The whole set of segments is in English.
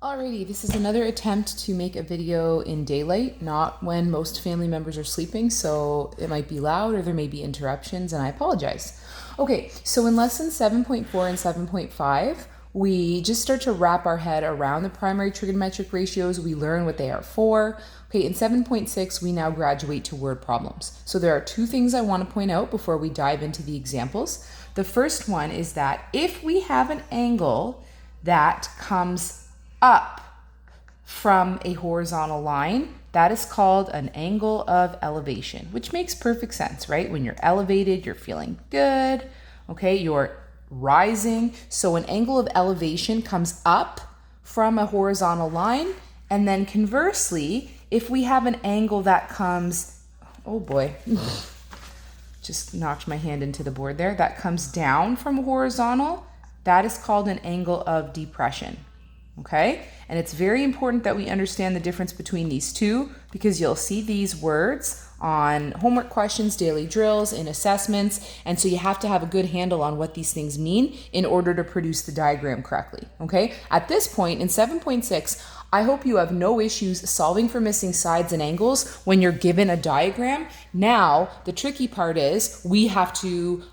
Alrighty, this is another attempt to make a video in daylight, not when most family members are sleeping, so it might be loud or there may be interruptions, and I apologize. Okay, so in lesson 7.4 and 7.5, we just start to wrap our head around the primary trigonometric ratios. We learn what they are for. Okay, in 7.6, we now graduate to word problems. So there are two things I want to point out before we dive into the examples. The first one is that if we have an angle that comes up from a horizontal line, that is called an angle of elevation, which makes perfect sense, right? When you're elevated, you're feeling good, okay? You're rising. So an angle of elevation comes up from a horizontal line. And then conversely, if we have an angle that comes, oh boy, just knocked my hand into the board there, that comes down from a horizontal, that is called an angle of depression. Okay, and it's very important that we understand the difference between these two because you'll see these words on homework questions, daily drills, in assessments, and so you have to have a good handle on what these things mean in order to produce the diagram correctly. Okay, at this point in 7.6, I hope you have no issues solving for missing sides and angles when you're given a diagram. Now, the tricky part is we have to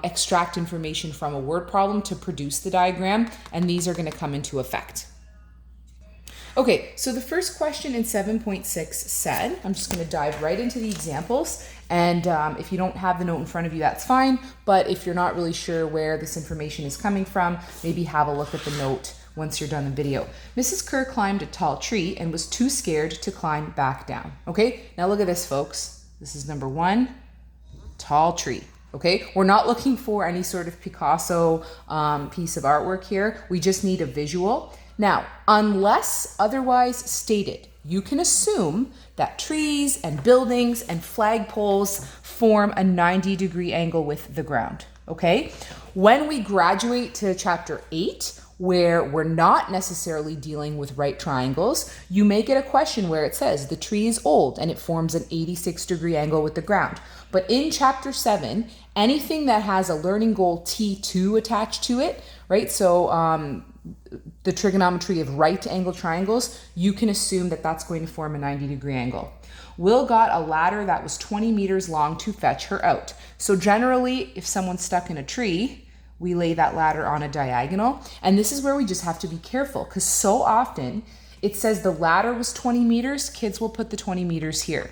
extract information from a word problem to produce the diagram, and these are going to come into effect. Okay, so the first question in 7.6 said, I'm just going to dive right into the examples, and if you don't have the note in front of you, that's fine, but if you're not really sure where this information is coming from, maybe have a look at the note once you're done the video. Mrs. Kerr climbed a tall tree and was too scared to climb back down. Okay, now look at this, folks. This is number one, tall tree. Okay, we're not looking for any sort of Picasso piece of artwork here. We just need a visual. Now, unless otherwise stated, you can assume that trees and buildings and flagpoles form a 90-degree angle with the ground, okay? When we graduate to chapter 8, where we're not necessarily dealing with right triangles, you may get a question where it says the tree is old and it forms an 86-degree angle with the ground. But in chapter 7, anything that has a learning goal T2 attached to it, right? So the trigonometry of right angle triangles, you can assume that that's going to form a 90-degree angle. Will got a ladder that was 20 meters long to fetch her out. So generally, if someone's stuck in a tree, we lay that ladder on a diagonal. And this is where we just have to be careful because so often it says the ladder was 20 meters, kids will put the 20 meters here.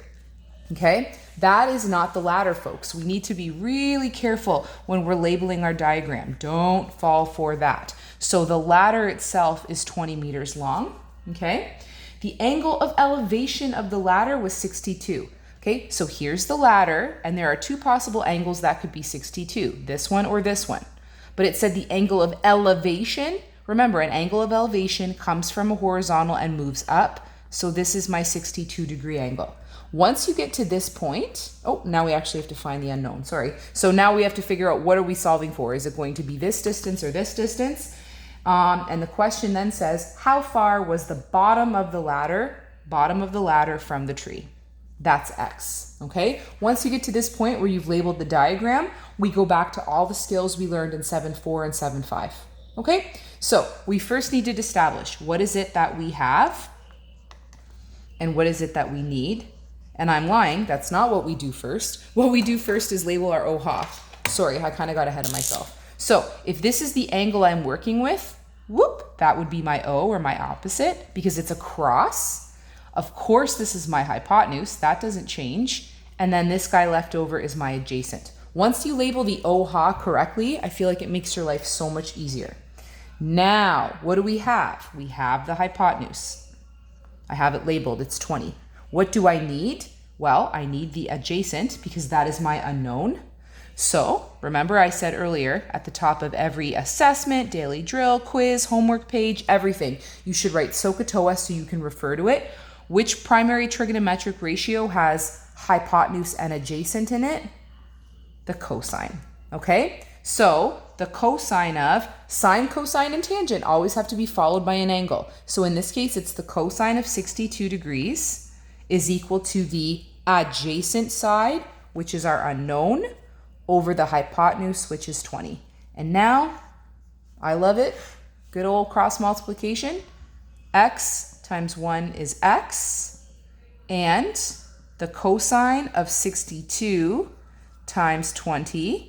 Okay, that is not the ladder, folks. We need to be really careful when we're labeling our diagram. Don't fall for that. So the ladder itself is 20 meters long, okay? The angle of elevation of the ladder was 62. Okay, so here's the ladder, and there are two possible angles that could be 62, this one or this one. But it said the angle of elevation. Remember, an angle of elevation comes from a horizontal and moves up. So this is my 62-degree angle. Once you get to this point, oh, now we actually have to find the unknown, sorry. So now we have to figure out what are we solving for? Is it going to be this distance or this distance? And the question then says, how far was the bottom of the ladder from the tree? That's X, okay? Once you get to this point where you've labeled the diagram, we go back to all the skills we learned in 7.4 and 7.5, okay? So we first need to establish what is it that we have and what is it that we need. And I'm lying, that's not what we do first. What we do first is label our OHA. Sorry, I kind of got ahead of myself. So if this is the angle I'm working with, whoop, that would be my O or my opposite because it's a cross. Of course, this is my hypotenuse, that doesn't change. And then this guy left over is my adjacent. Once you label the OHA correctly, I feel like it makes your life so much easier. Now, what do we have? We have the hypotenuse. I have it labeled, it's 20. What do I need? Well, I need the adjacent because that is my unknown. So remember I said earlier at the top of every assessment, daily drill, quiz, homework page, everything, you should write SOHCAHTOA so you can refer to it. Which primary trigonometric ratio has hypotenuse and adjacent in it? The cosine, okay? So the cosine of sine, cosine, and tangent always have to be followed by an angle. So in this case, it's the cosine of 62 degrees is equal to the adjacent side, which is our unknown, over the hypotenuse, which is 20. And now, I love it, good old cross multiplication. x times 1 is x, and the cosine of 62 times 20,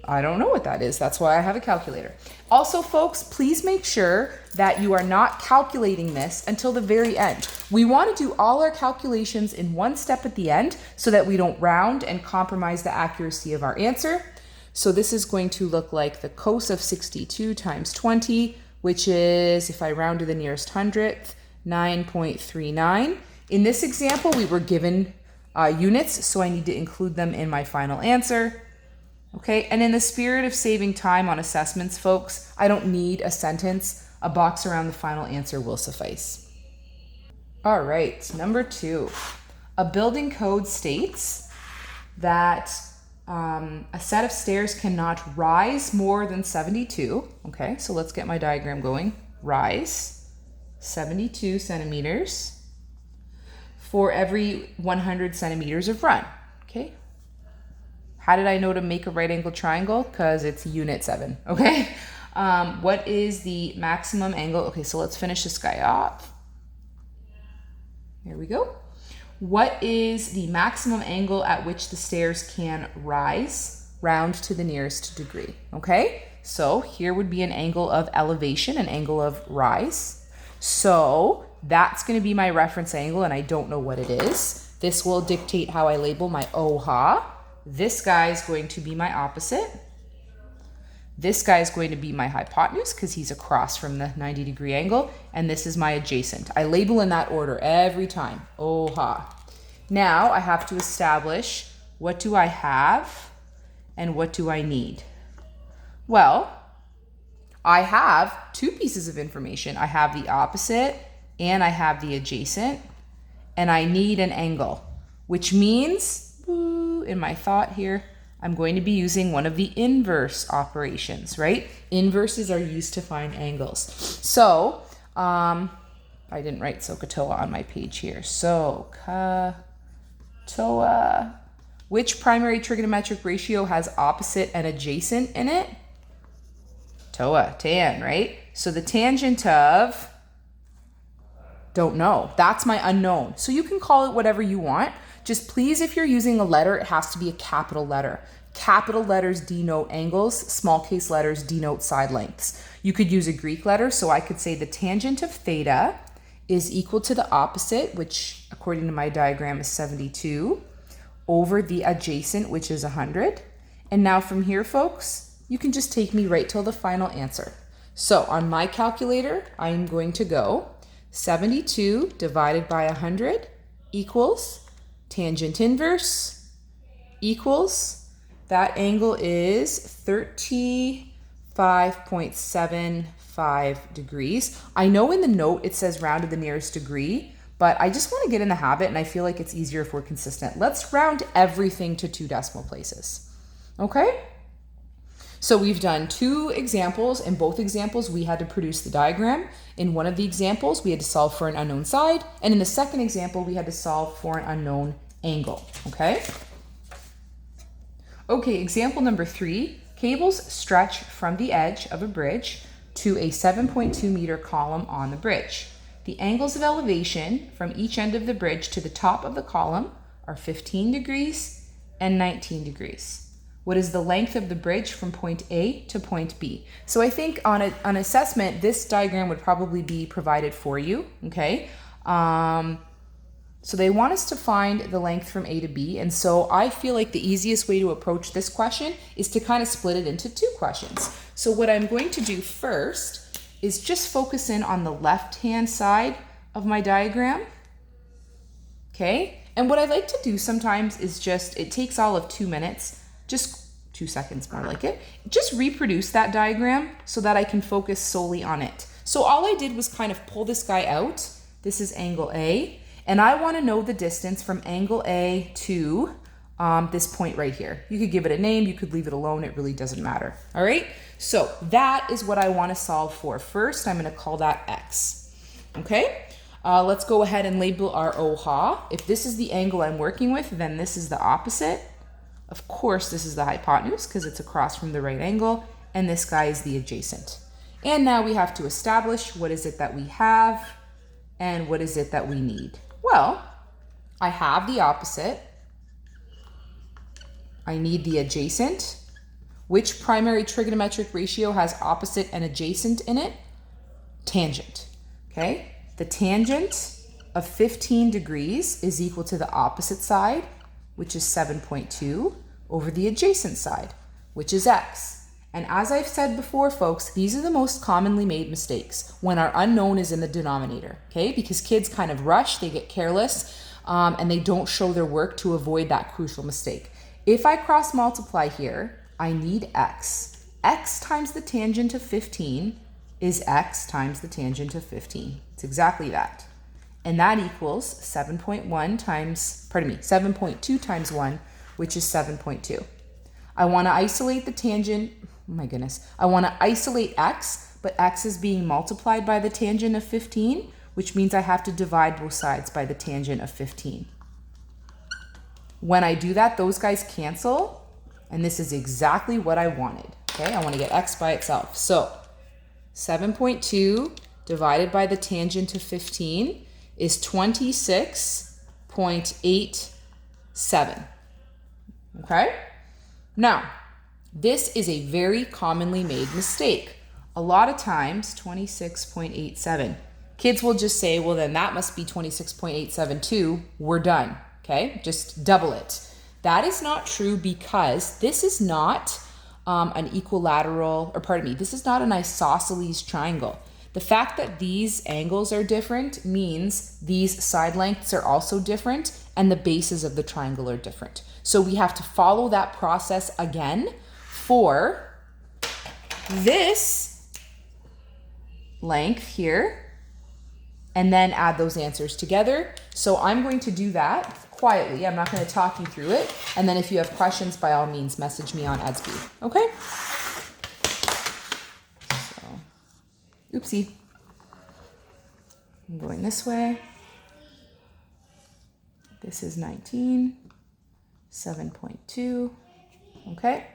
I don't know what that is. That's why I have a calculator. Also, folks, please make sure that you are not calculating this until the very end. We want to do all our calculations in one step at the end so that we don't round and compromise the accuracy of our answer. So this is going to look like the cos of 62 times 20, which is, if I round to the nearest hundredth, 9.39. In this example, we were given units, so I need to include them in my final answer. Okay, and in the spirit of saving time on assessments, folks, I don't need a sentence. A box around the final answer will suffice. All right, number 2. A building code states that a set of stairs cannot rise more than 72. Okay, so let's get my diagram going. Rise 72 centimeters for every 100 centimeters of run. Okay. How did I know to make a right angle triangle? Because it's unit 7, okay? What is the maximum angle? Okay, so let's finish this guy off. Here we go. What is the maximum angle at which the stairs can rise? Round to the nearest degree, okay? So here would be an angle of elevation, an angle of rise. So that's gonna be my reference angle, and I don't know what it is. This will dictate how I label my OHA. This guy is going to be my opposite. This guy is going to be my hypotenuse because he's across from the 90-degree angle. And this is my adjacent. I label in that order every time. OHA. Now I have to establish, what do I have and what do I need? Well, I have 2 pieces of information. I have the opposite and I have the adjacent. And I need an angle, which means, in my thought here, I'm going to be using one of the inverse operations, right? Inverses are used to find angles. So, I didn't write SOHCAHTOA on my page here. SOHCAHTOA. Which primary trigonometric ratio has opposite and adjacent in it? TOA, tan, right? So the tangent of, don't know. That's my unknown. So you can call it whatever you want. Just please, if you're using a letter, it has to be a capital letter. Capital letters denote angles, small case letters denote side lengths. You could use a Greek letter, so I could say the tangent of theta is equal to the opposite, which according to my diagram is 72, over the adjacent, which is 100. And now from here, folks, you can just take me right till the final answer. So on my calculator, I'm going to go 72 divided by 100 equals tangent inverse equals, that angle is 35.75 degrees. I know in the note it says round to the nearest degree, but I just want to get in the habit, and I feel like it's easier if we're consistent. Let's round everything to 2 decimal places. Okay? So we've done 2 examples. In both examples, we had to produce the diagram. In one of the examples, we had to solve for an unknown side. And in the second example, we had to solve for an unknown angle. Okay? Okay, example number 3. Cables stretch from the edge of a bridge to a 7.2 meter column on the bridge. The angles of elevation from each end of the bridge to the top of the column are 15 degrees and 19 degrees. What is the length of the bridge from point A to point B? So I think on an assessment, this diagram would probably be provided for you, okay? So they want us to find the length from A to B, and so I feel like the easiest way to approach this question is to kind of split it into 2 questions. So what I'm going to do first is just focus in on the left-hand side of my diagram, okay? And what I like to do sometimes is just, it takes all of 2 minutes, just 2 seconds more like it, just reproduce that diagram so that I can focus solely on it. So all I did was kind of pull this guy out. This is angle A, and I want to know the distance from angle A to this point right here. You could give it a name, you could leave it alone, it really doesn't matter. All right, so that is what I want to solve for. First, I'm going to call that X. Okay, let's go ahead and label our OHA. If this is the angle I'm working with, then this is the opposite. Of course, this is the hypotenuse because it's across from the right angle, and this guy is the adjacent. And now we have to establish what is it that we have and what is it that we need. Well, I have the opposite. I need the adjacent. Which primary trigonometric ratio has opposite and adjacent in it? Tangent, okay? The tangent of 15 degrees is equal to the opposite side, which is 7.2, over the adjacent side, which is x. And as I've said before, folks, these are the most commonly made mistakes when our unknown is in the denominator, okay? Because kids kind of rush, they get careless, and they don't show their work to avoid that crucial mistake. If I cross multiply here, I need x. X times the tangent of 15 is x times the tangent of 15. It's exactly that. And that equals 7.2 times 1, which is 7.2. I want to isolate the tangent. Oh my goodness. I want to isolate x, but x is being multiplied by the tangent of 15, which means I have to divide both sides by the tangent of 15. When I do that, those guys cancel, and this is exactly what I wanted. Okay, I want to get x by itself. So 7.2 divided by the tangent of 15 is 26.87. Okay? Now, this is a very commonly made mistake. A lot of times, 26.87. Kids will just say, well, then that must be 26.872. We're done. Okay? Just double it. That is not true because this is not an equilateral, this is not an isosceles triangle. The fact that these angles are different means these side lengths are also different and the bases of the triangle are different. So we have to follow that process again for this length here and then add those answers together. So I'm going to do that quietly. I'm not going to talk you through it. And then if you have questions, by all means, message me on Edsby. Okay? So, oopsie. I'm going this way. This is 19, 7.2. Okay?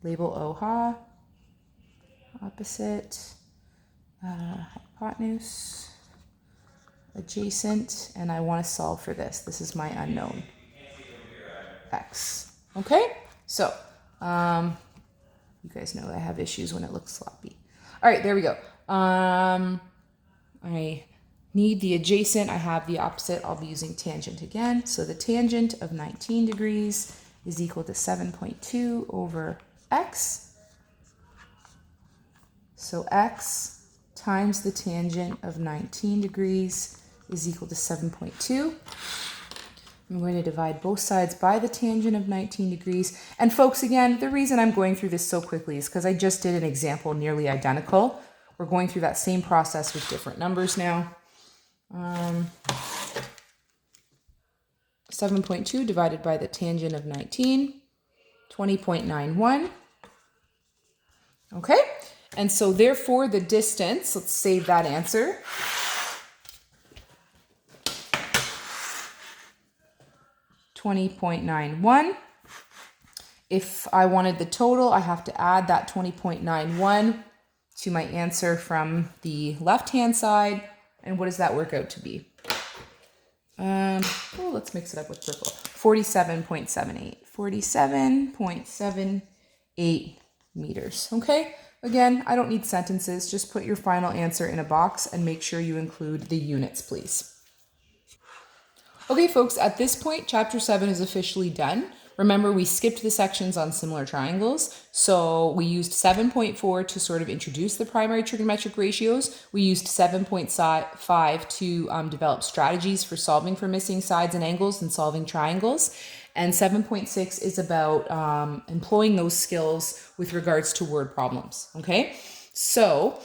Label OHA. Opposite. Hypotenuse. Adjacent, and I want to solve for this. This is my unknown, x. Okay, so you guys know I have issues when it looks sloppy. All right, there we go. I need the adjacent. I have the opposite. I'll be using tangent again. So the tangent of 19 degrees is equal to 7.2 over x. So x times the tangent of 19 degrees is equal to 7.2. I'm going to divide both sides by the tangent of 19 degrees. And folks, again, the reason I'm going through this so quickly is because I just did an example nearly identical. We're going through that same process with different numbers now. 7.2 divided by the tangent of 19, 20.91. Okay, and so therefore the distance, let's save that answer. $20.91. If I wanted the total, I have to add that 20.91 to my answer from the left-hand side. And what does that work out to be? Let's mix it up with purple. 47.78. 47.78 meters. Okay? Again, I don't need sentences. Just put your final answer in a box and make sure you include the units, please. Okay, folks, at this point, Chapter 7 is officially done. Remember, we skipped the sections on similar triangles. So we used 7.4 to sort of introduce the primary trigonometric ratios. We used 7.5 to develop strategies for solving for missing sides and angles and solving triangles. And 7.6 is about employing those skills with regards to word problems. Okay, so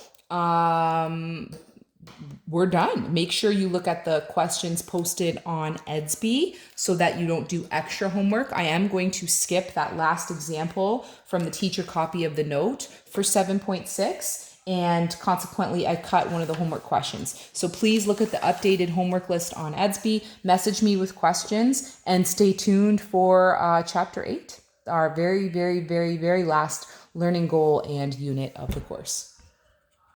we're done. Make sure you look at the questions posted on Edsby so that you don't do extra homework. I am going to skip that last example from the teacher copy of the note for 7.6, and consequently I cut one of the homework questions. So please look at the updated homework list on Edsby, message me with questions, and stay tuned for Chapter 8, our very, very, very, very last learning goal and unit of the course.